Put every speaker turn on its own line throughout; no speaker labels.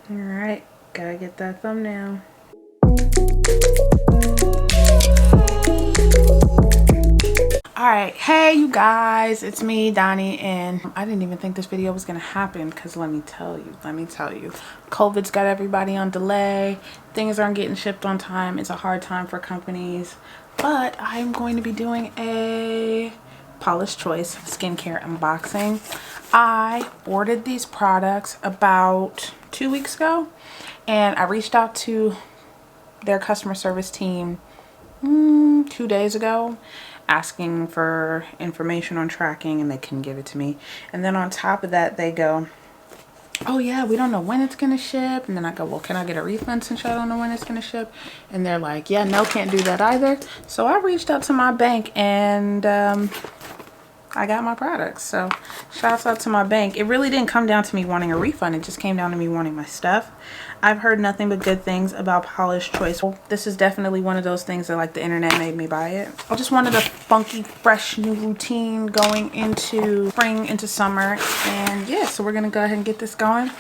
All right, gotta get that thumbnail. Alright, hey you guys, it's me, Donnie, and I didn't even think this video was gonna happen because let me tell you, COVID's got everybody on delay, things aren't getting shipped on time, it's a hard time for companies, but I'm going to be doing a Paula's Choice skincare unboxing. I ordered these products about 2 weeks ago, and I reached out to their customer service team 2 days ago asking for information on tracking, and they couldn't give it to me. And then on top of that, they go, oh yeah, we don't know when it's gonna ship. And then I go, well, can I get a refund since I don't know when it's gonna ship? And they're like, yeah, no, can't do that either. So I reached out to my bank, and I got my products. So shouts out to my bank. It really didn't come down to me wanting a refund. It just came down to me wanting my stuff. I've heard nothing but good things about Paula's Choice. This is definitely one of those things that like the internet made me buy it. I just wanted a funky, fresh new routine going into spring, into summer. And yeah, so we're gonna go ahead and get this going.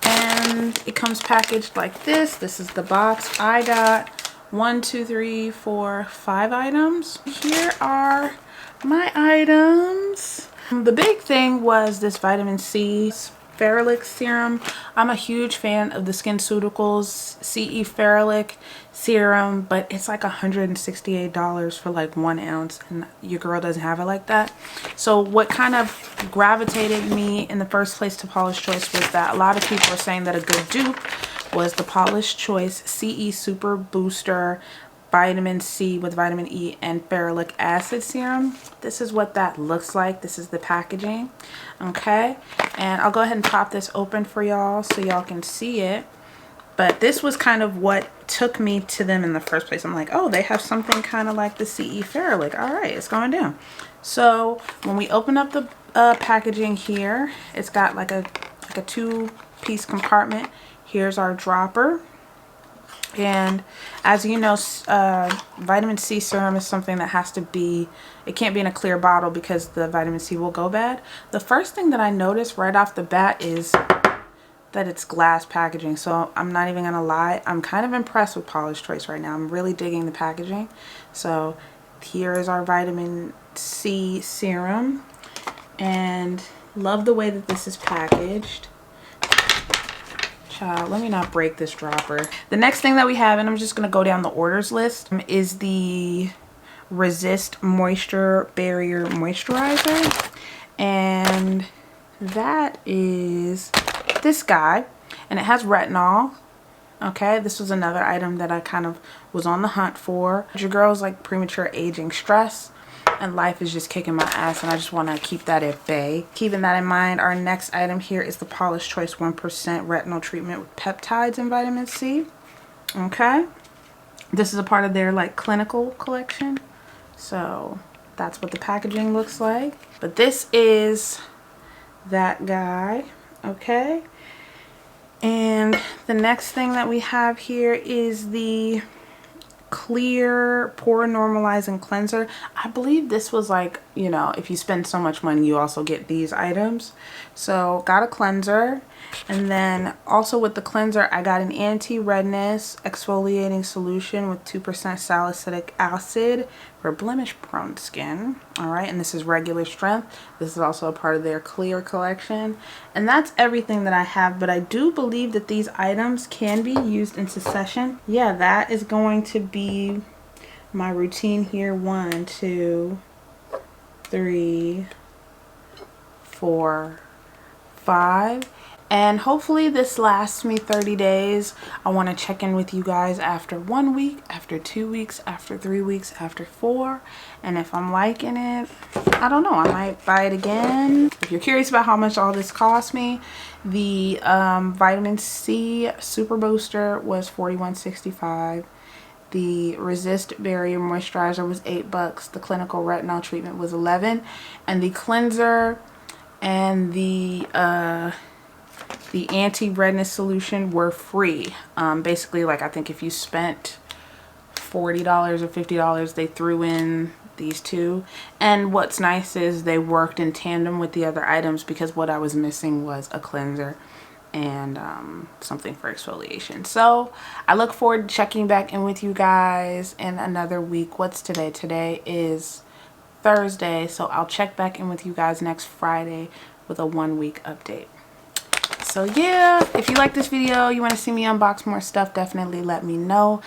And it comes packaged like this. This is the box. I got 1, 2, 3, 4, 5 items. Here are my items. The big thing was this vitamin C Ferrolic serum. I'm a huge fan of the SkinCeuticals CE Ferrolic serum, but it's like $168 for like 1 ounce, and your girl doesn't have it like that. So what kind of gravitated me in the first place to Paula's Choice was that a lot of people are saying that a good dupe was the Paula's Choice CE Super Booster vitamin C with vitamin E and ferulic acid serum. This is what that looks like. This is the packaging. Okay, and I'll go ahead and pop this open for y'all so y'all can see it. But this was kind of what took me to them in the first place. I'm like, oh, they have something kind of like the CE ferulic. All right, it's going down. So when we open up the packaging here, it's got like a 2-piece compartment. Here's our dropper. And as you know, vitamin C serum is something that has to be, it can't be in a clear bottle because the vitamin C will go bad. The first thing that I noticed right off the bat is that it's glass packaging. So I'm not even gonna lie, I'm kind of impressed with Paula's Choice right now. I'm really digging the packaging. So here is our vitamin C serum, and love the way that this is packaged. Let me not break this dropper. The next thing that we have, and I'm just going to go down the orders list, is the Resist Moisture Barrier Moisturizer. And that is this guy. And it has retinol. Okay, this was another item that I kind of was on the hunt for. Your girl's like premature aging stress, and life is just kicking my ass, and I just want to keep that at bay. Keeping that in mind, our next item here is the Paula's Choice 1% retinol treatment with peptides and vitamin C. Okay, this is a part of their like clinical collection, so that's what the packaging looks like. But this is that guy. Okay, and the next thing that we have here is the clear pore normalizing cleanser. I believe this was like, you know, if you spend so much money you also get these items. So got a cleanser, and then also with the cleanser I got an anti-redness exfoliating solution with 2% salicylic acid for blemish prone skin. Alright, and this is regular strength. This is also a part of their clear collection. And that's everything that I have, but I do believe that these items can be used in succession. Yeah, that is going to be my routine here. 1, 2, 3, 4, 5. And hopefully this lasts me 30 days. I want to check in with you guys after 1 week, after 2 weeks, after 3 weeks, after 4. And if I'm liking it, I don't know, I might buy it again. If you're curious about how much all this cost me, the vitamin C super booster was $41.65. The Resist Barrier Moisturizer was $8. The clinical retinol treatment was $11. And the cleanser and the anti-redness solution were free. Basically, like, I think if you spent $40 or $50, they threw in these two. And what's nice is they worked in tandem with the other items, because what I was missing was a cleanser. and something for exfoliation. So I look forward to checking back in with you guys in another week. What's today? Today is Thursday, so I'll check back in with you guys next Friday with a 1-week update. So yeah, if you like this video, you want to see me unbox more stuff, definitely let me know.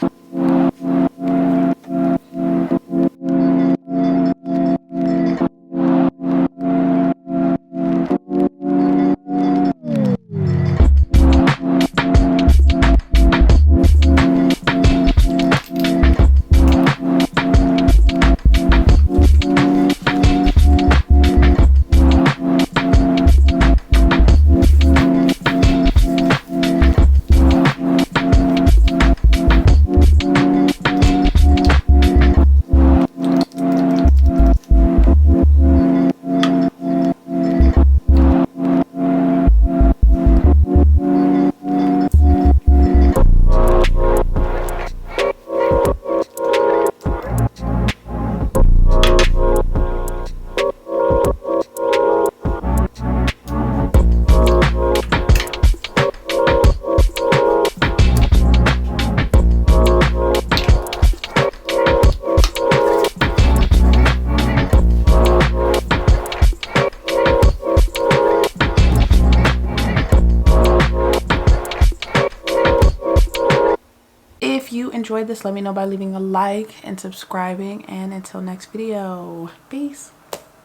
If you enjoyed this, let me know by leaving a like and subscribing. And until next video, peace.